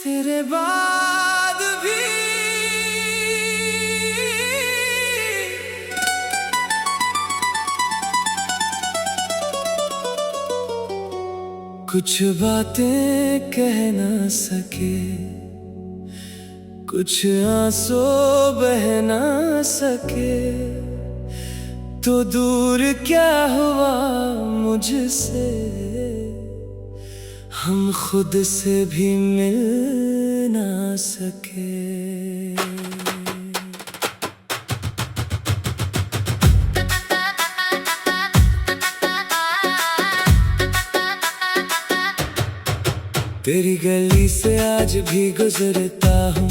तेरे बाद भी कुछ बातें कह ना सके, कुछ आंसू बह ना सके, तो दूर क्या हुआ मुझसे, हम खुद से भी मिल ना सके। तेरी गली से आज भी गुजरता हूँ,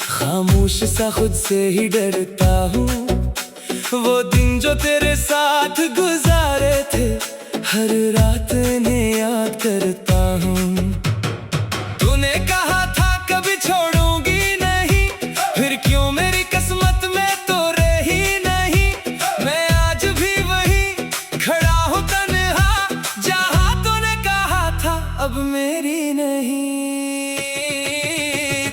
खामोश सा खुद से ही डरता हूँ। वो दिन जो तेरे साथ गुजारे थे, हर रात इन्हें याद करता हूँ। तूने कहा था कभी छोड़ूंगी नहीं, फिर क्यों मेरी किस्मत में तो रही नहीं। मैं आज भी वही खड़ा हूँ तन्हा, जहाँ तूने कहा था अब मेरी नहीं।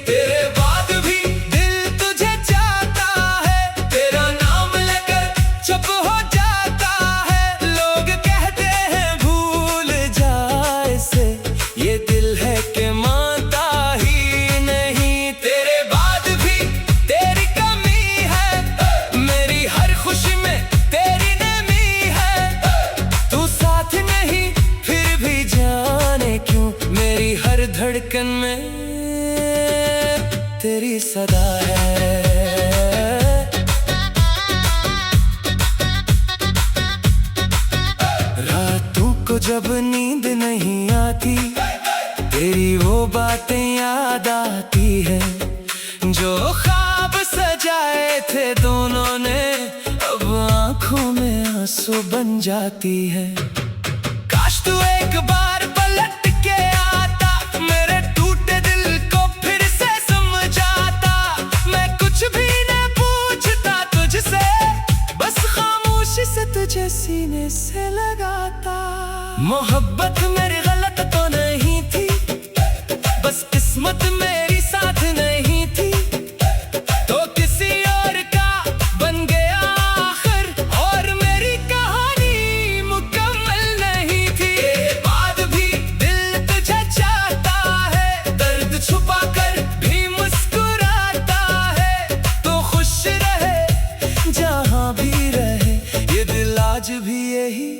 तेरे बाद भी दिल तुझे चाहता है, तेरा नाम लेकर चुप हो जाता है। लोग कहते हैं भूल जा इसे, ये दिल है कि मानता ही नहीं। तेरे बाद भी तेरी कमी है, मेरी हर खुशी में तेरी नमी है। तू साथ नहीं फिर भी जाने क्यों, मेरी हर धड़कन में तेरी सदा है। रातों को जब नींद नहीं आती, तेरी वो बातें याद आती है। जो ख्वाब सजाए थे दोनों ने, अब आंखों में आंसू बन जाती है। काश तू एक बार पलट के आता, मेरे टूटे दिल को फिर से समझाता। मैं कुछ भी न पूछता तुझसे, बस खामोशी से तुझे सीने से लगाता। मोहब्बत मेरी गलत तो नहीं थी, बस किस्मत मेरी साथ नहीं थी, तो किसी और का बन गया आखिर, और मेरी कहानी मुकम्मल नहीं थी। तेरे बाद भी दिल तुझे चाहता है, दर्द छुपा कर भी मुस्कुराता है। तो खुश रहे जहाँ भी रहे, ये दिल आज भी यही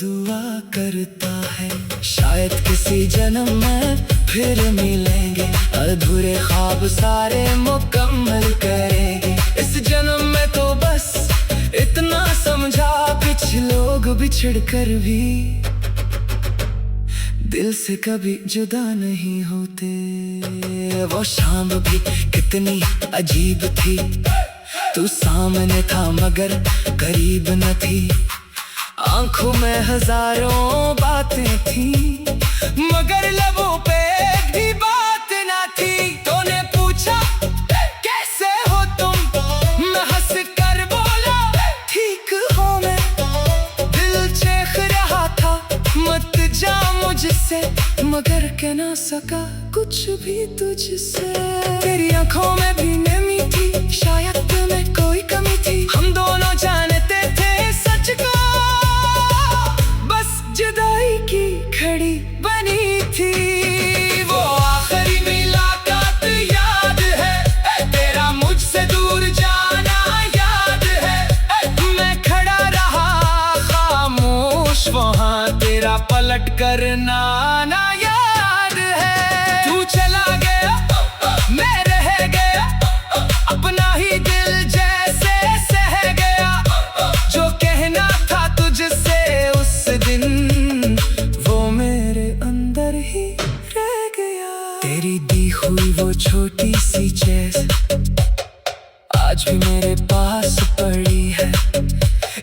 दुआ करता है। शायद किसी जन्म में फिर मिलेंगे, अधूरे ख्वाब सारे मुकम्मल करेंगे। इस जन्म में तो बस इतना समझा, कुछ लोग बिछड़ कर भी दिल से कभी जुदा नहीं होते। वो शाम भी कितनी अजीब थी, तू सामने था मगर करीब न थी। आंखों में हजारों बातें थी, मगर लबों पे एक भी बात ना थी। तूने पूछा कैसे हो तुम, मैं हंस कर बोला ठीक हो मैं। दिल चेख रहा था मत जा मुझसे, मगर कह ना सका कुछ भी तुझसे। तेरी आंखों में भी नमी थी, शायद तुम्हें कोई कमी थी। हम दोनों जानते थे सच को, बस जुदाई की खड़ी बनी थी। वो आखिरी मुलाकात याद है, तेरा मुझसे दूर जाना याद है। मैं खड़ा रहा खामोश वहाँ, तेरा पलट करना ना याद है। तू चला गया मैं रह गया, अपना ही दिल जैसे सह गया। जो कहना था तुझसे उस दिन, वो मेरे अंदर ही रह गया। तेरी दी हुई वो छोटी सी चीज़ आज भी मेरे पास पड़ी है।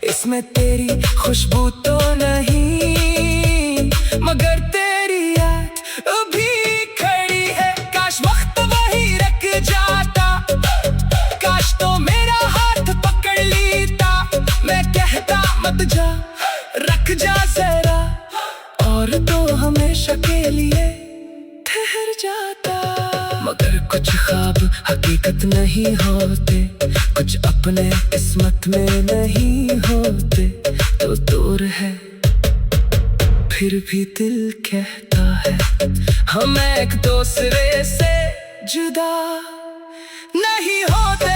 इसमें तेरी खुशबू तो नहीं, मगर तेरी याद अभी खड़ी है। काश वक्त वही रख जाता, काश तो मेरा हाथ पकड़ लेता। मैं कहता मत जा, रख जा जरा, और तो हमेशा के लिए ठहर जाता। मगर कुछ ख्वाब हकीकत नहीं होते, कुछ अपने किस्मत में नहीं होते। तो दूर है फिर भी दिल कहता है हम एक दूसरे से जुदा नहीं होते।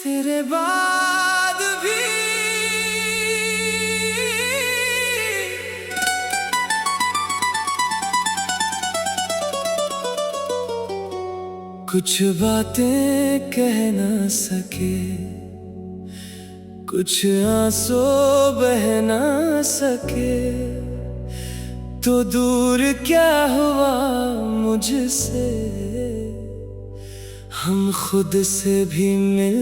तेरे बाद भी कुछ बातें कह ना सके, कुछ आंसू बह ना सके, तो दूर क्या हुआ मुझसे, हम खुद से भी मिल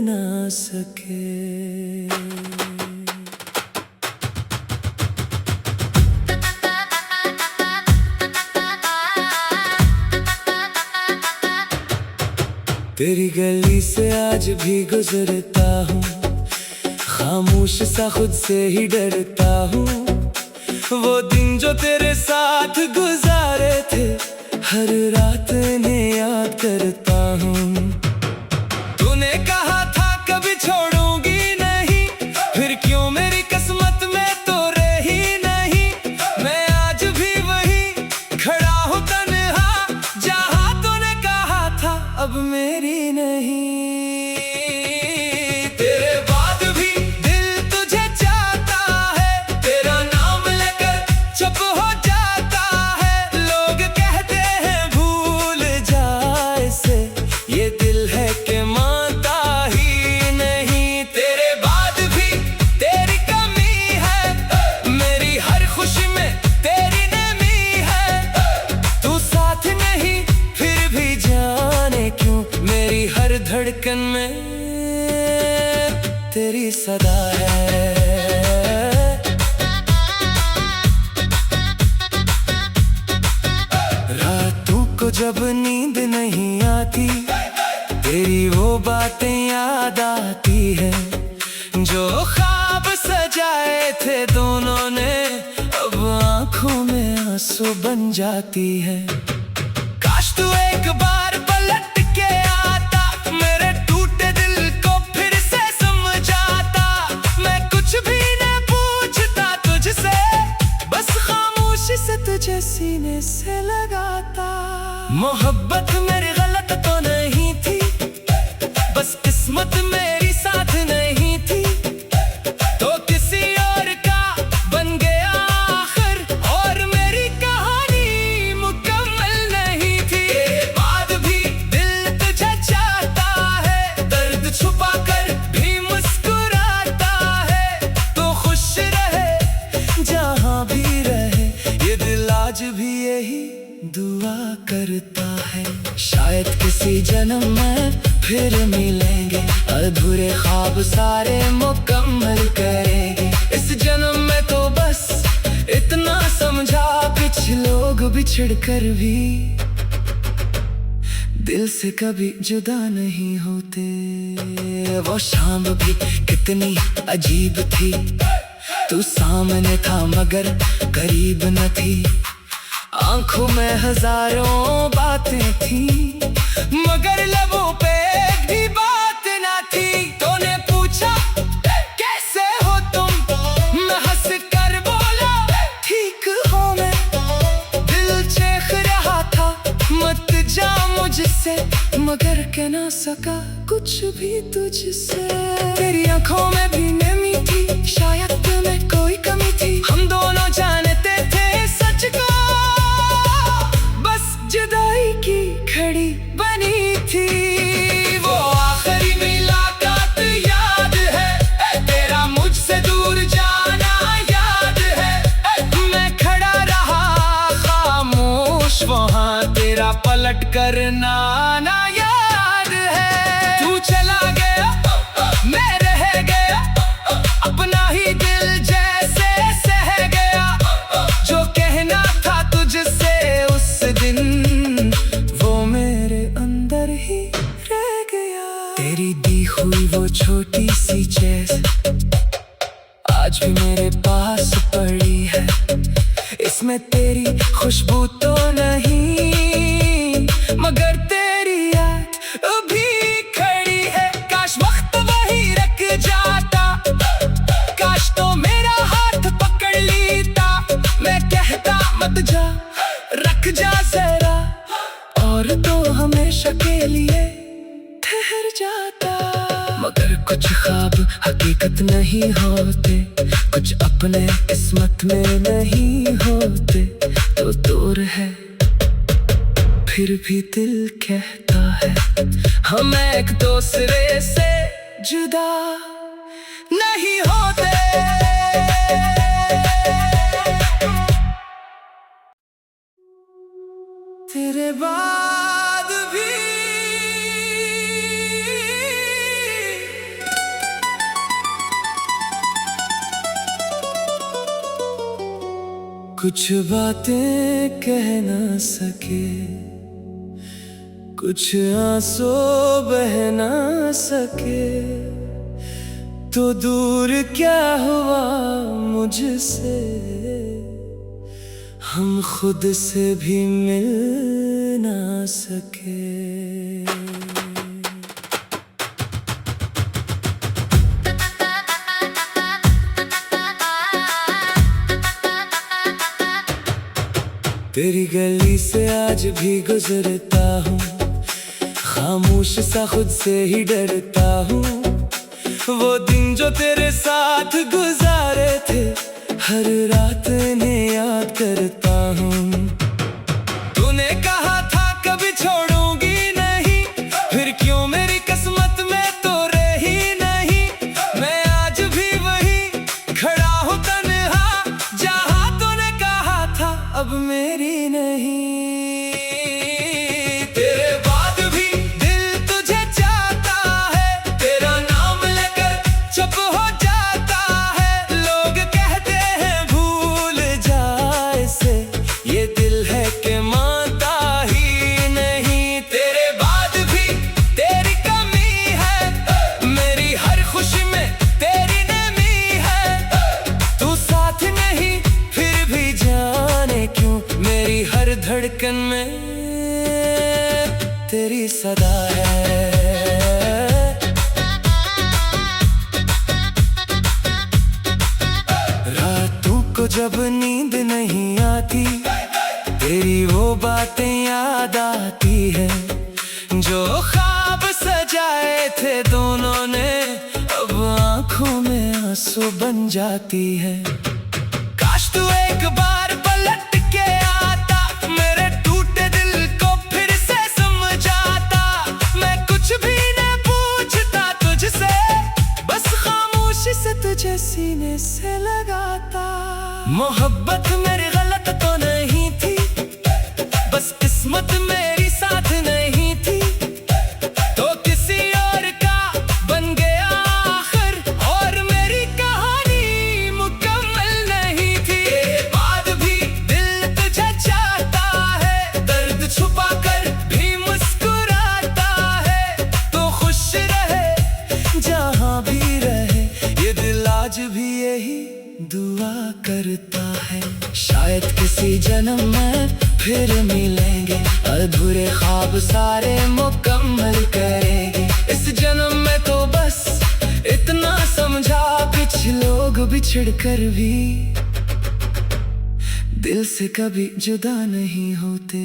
ना सके। तेरी गली से आज भी गुजरता हूँ, खामोश सा खुद से ही डरता हूँ। वो दिन जो तेरे साथ गुजारे थे, हर रात इन्हें याद करता हूँ। तूने कहा था कभी छोड़ूंगी नहीं, फिर क्यों मेरी किस्मत में तो रही नहीं। मैं आज भी वही खड़ा हूँ तन्हा, जहाँ तूने कहा था अब मेरी नहीं। तेरे बाद भी दिल तुझे चाहता है, तेरा नाम लेकर चुप हो जाता है। लोग कहते हैं भूल जा इसे, ये दिल है कि मानता ही नहीं। तेरे बाद भी तेरी कमी है, मेरी हर खुशी में तेरी नमी है। तू साथ नहीं फिर भी जाने क्यों, मेरी हर धड़कन में तेरी सदा है। रातों को जब नींद नहीं आती, तेरी वो बातें याद आती है, जो ख्वाब सजाए थे दोनों ने, अब आंखों में आंसू बन जाती है। काश तू एक बार पलट के आता, मेरे टूटे दिल को फिर से समझाता। मैं कुछ भी न पूछता तुझसे, बस खामोशी से तुझे सीने से लगाता। मोहब्बत मेरी गलत तो नहीं थी, बस किस्मत मेरी साथ नहीं थी, तो किसी और का बन गया आखिर, और मेरी कहानी मुकम्मल नहीं थी। तेरे बाद भी दिल तुझे चाहता है, दर्द छुपा कर भी मुस्कुराता है। तो खुश रहे जहाँ भी रहे, ये दिल आज भी यही दुआ करता है। शायद किसी जन्म में फिर मिलेंगे, अधूरे ख्वाब सारे मुकम्मल करेंगे। इस जन्म में तो बस इतना समझा, कुछ लोग बिछड़ कर भी दिल से कभी जुदा नहीं होते। वो शाम भी कितनी अजीब थी, तू सामने था मगर करीब न थी। आंखों में हजारों बातें थी, मगर लबों पे एक भी बात ना थी। तूने पूछा कैसे हो तुम, मैं हंस कर बोला ठीक हो मैं। दिल चेख रहा था मत जा मुझसे, मगर कह ना सका कुछ भी तुझसे। तेरी आंखों में भी नमी थी, शायद तुम्हें कोई कमी थी। हम दोनों जानते थे सच को, जुदाई की घड़ी बनी थी। वो आखिरी मुलाकात याद है, तेरा मुझसे दूर जाना याद है। मैं खड़ा रहा खामोश वहाँ, तेरा पलट कर ना याद है। तू चला गया मैं रह गया, अपना ही दिल जैसे सह गया। जो कहना था तुझसे उस दिन, तेरी दी हुई वो छोटी सी चीज़ आज भी मेरे पास पड़ी है। इसमें तेरी खुशबू तो नहीं, मगर तेरी याद अभी खड़ी है। काश वक्त वही रख जाता, काश तो मेरा हाथ पकड़ लेता। मैं कहता मत जा, रख जा जरा, और तो हमेशा के लिए ठहर जाता। मगर कुछ ख्वाब हकीकत नहीं होते, कुछ अपने किस्मत में नहीं होते। तो दूर है फिर भी दिल कहता है, हम एक दूसरे से जुदा नहीं होते। तेरे बाद भी कुछ बातें कह ना सके, कुछ आंसू बह ना सके। तो दूर क्या हुआ मुझसे, हम खुद से भी मिल ना सके। तेरी गली से आज भी गुजरता हूँ, खामोश सा खुद से ही डरता हूँ। वो दिन जो तेरे साथ गुजारे थे, हर रात इन्हें याद करता हूँ। तूने कहा था कभी छोड़ूंगी नहीं, फिर क्यों मेरी किस्मत में तो रही नहीं। मैं आज भी वही खड़ा हूँ तन्हा, जहाँ तूने कहा था अब मेरी नहीं। तेरे बाद भी दिल तुझे चाहता है, तेरा नाम लेकर चुप हो जाता है। लोग कहते हैं भूल जा इसे, ये दिल है कि मानता ही नहीं। तेरे बाद भी तेरी कमी है, मेरी हर खुशी में तेरी नमी है। तू साथ नहीं फिर भी जाने क्यों, मेरी हर धड़कन में तेरी सदा है। रातों को जब नींद नहीं आती, तेरी वो बातें याद आती है। जो ख्वाब सजाए थे दोनों ने, अब आंखों में आंसू बन जाती है। काश तू एक बार पलट के आता, मेरे टूटे दिल को फिर से समझाता। मैं कुछ भी न पूछता तुझसे, बस खामोशी से तुझे सीने से लगाता। मोहब्बत मेरी गलत तो नहीं थी, बस किस्मत मेरी साथ नहीं थी। तो किसी और का बन गया आखिर, और मेरी कहानी मुकम्मल नहीं थी। तेरे बाद भी दिल तुझे चाहता है, दर्द छुपा कर भी मुस्कुराता है। तो खुश रहे जहाँ भी रहे, ये दिल आज भी यही दुआ करता है। शायद किसी जन्म में फिर मिलेंगे, अधूरे ख्वाब सारे मुकम्मल करेंगे। इस जन्म में तो बस इतना समझा, कुछ लोग बिछड़ कर भी दिल से कभी जुदा नहीं होते।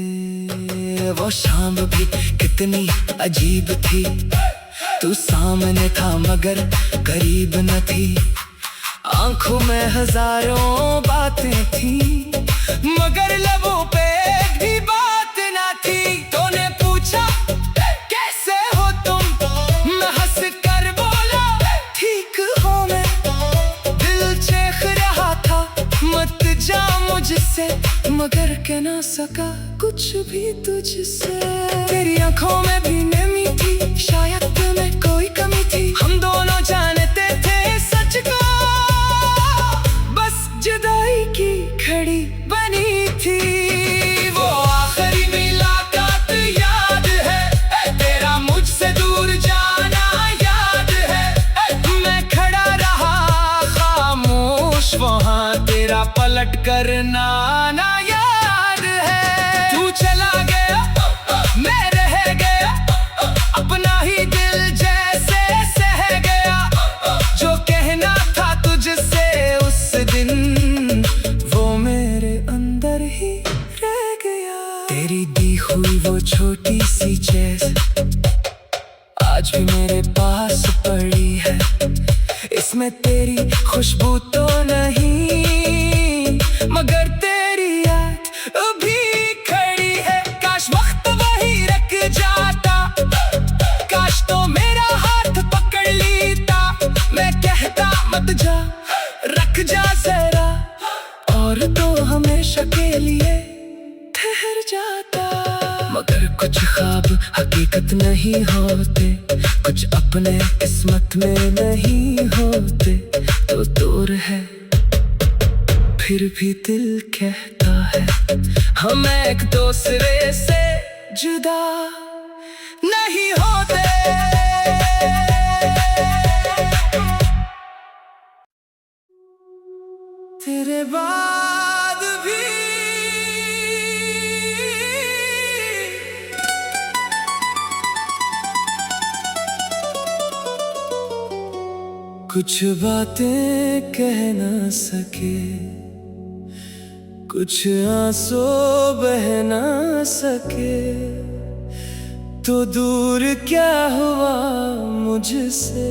वो शाम भी कितनी अजीब थी, तू सामने था मगर करीब न थी। आंखों में हजारों बातें थी, मगर लबों पे एक भी बात ना थी। तूने पूछा कैसे हो तुम, मैं हंस कर बोला ठीक हो मैं। दिल चेख रहा था मत जा मुझसे, मगर कह ना सका कुछ भी तुझसे। तेरी आंखों में भी नमी थी, शायद तुम्हें कोई कमी थी। हम दोनों जानते थे सच को, बस जुदाई की घड़ी बनी थी। वो आखिरी मुलाकात याद है, तेरा मुझसे दूर जाना याद है। मैं खड़ा रहा खामोश तेरा पलट करना ना याद है। तू चला गया मैं रह गया, अपना ही दिल जैसे सह गया। जो कहना था तुझसे उस दिन वो मेरे अंदर ही रह गया। तेरी दी हुई वो छोटी सी चीज़ आज भी मेरे पास पड़ी है। इसमें तेरी खुशबू तो नहीं, मगर तेरी याद अभी खड़ी है। काश वक्त वही रख जाता, काश तो मेरा हाथ पकड़ लेता। मैं कहता मत जा, रख जा जरा, और तो हमेशा के लिए ठहर जाता। मगर कुछ ख्वाब हकीकत नहीं होते, कुछ अपने किस्मत में नहीं होते। तो दूर है फिर भी दिल कहता है हम एक दूसरे से जुदा नहीं होते। तेरे बाद भी कुछ बातें कह ना सके, कुछ आंसू बह ना सके। तो दूर क्या हुआ मुझसे,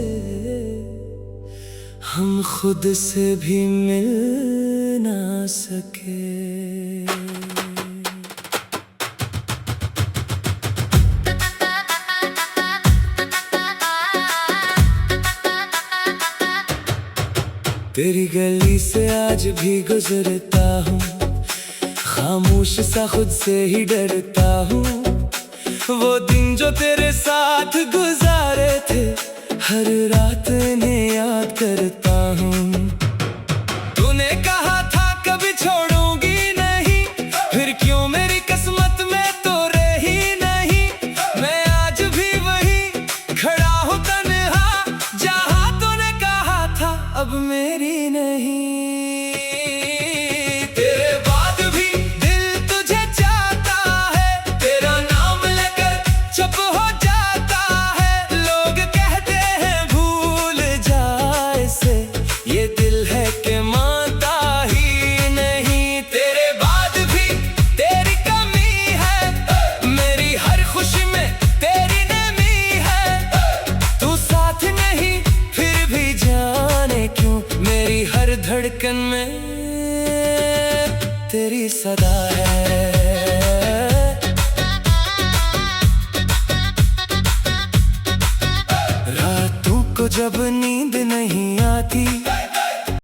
हम खुद से भी मिल ना सके। तेरी गली से आज भी गुजरता हूँ, खामोश सा खुद से ही डरता हूँ। वो दिन जो तेरे साथ गुजारे थे, हर रात इन्हें याद करता हूँ। तूने कहा था कभी छोड़ूंगी नहीं, फिर क्यों मेरी किस्मत में तो रही नहीं। मैं आज भी वही खड़ा हूँ तन्हा, जहाँ तूने कहा था अब मेरी नहीं। तेरे बाद भी दिल तुझे चाहता है, तेरा नाम लेकर चुप हो जाता है। लोग कहते हैं भूल जा इसे, ये दिल है कि मानता ही नहीं। तेरे बाद भी तेरी कमी है, मेरी हर खुशी में तेरी नमी है। तू साथ नहीं फिर भी जाने क्यों, मेरी हर धड़कन में तेरी सदा है। रातों को जब नींद नहीं आती,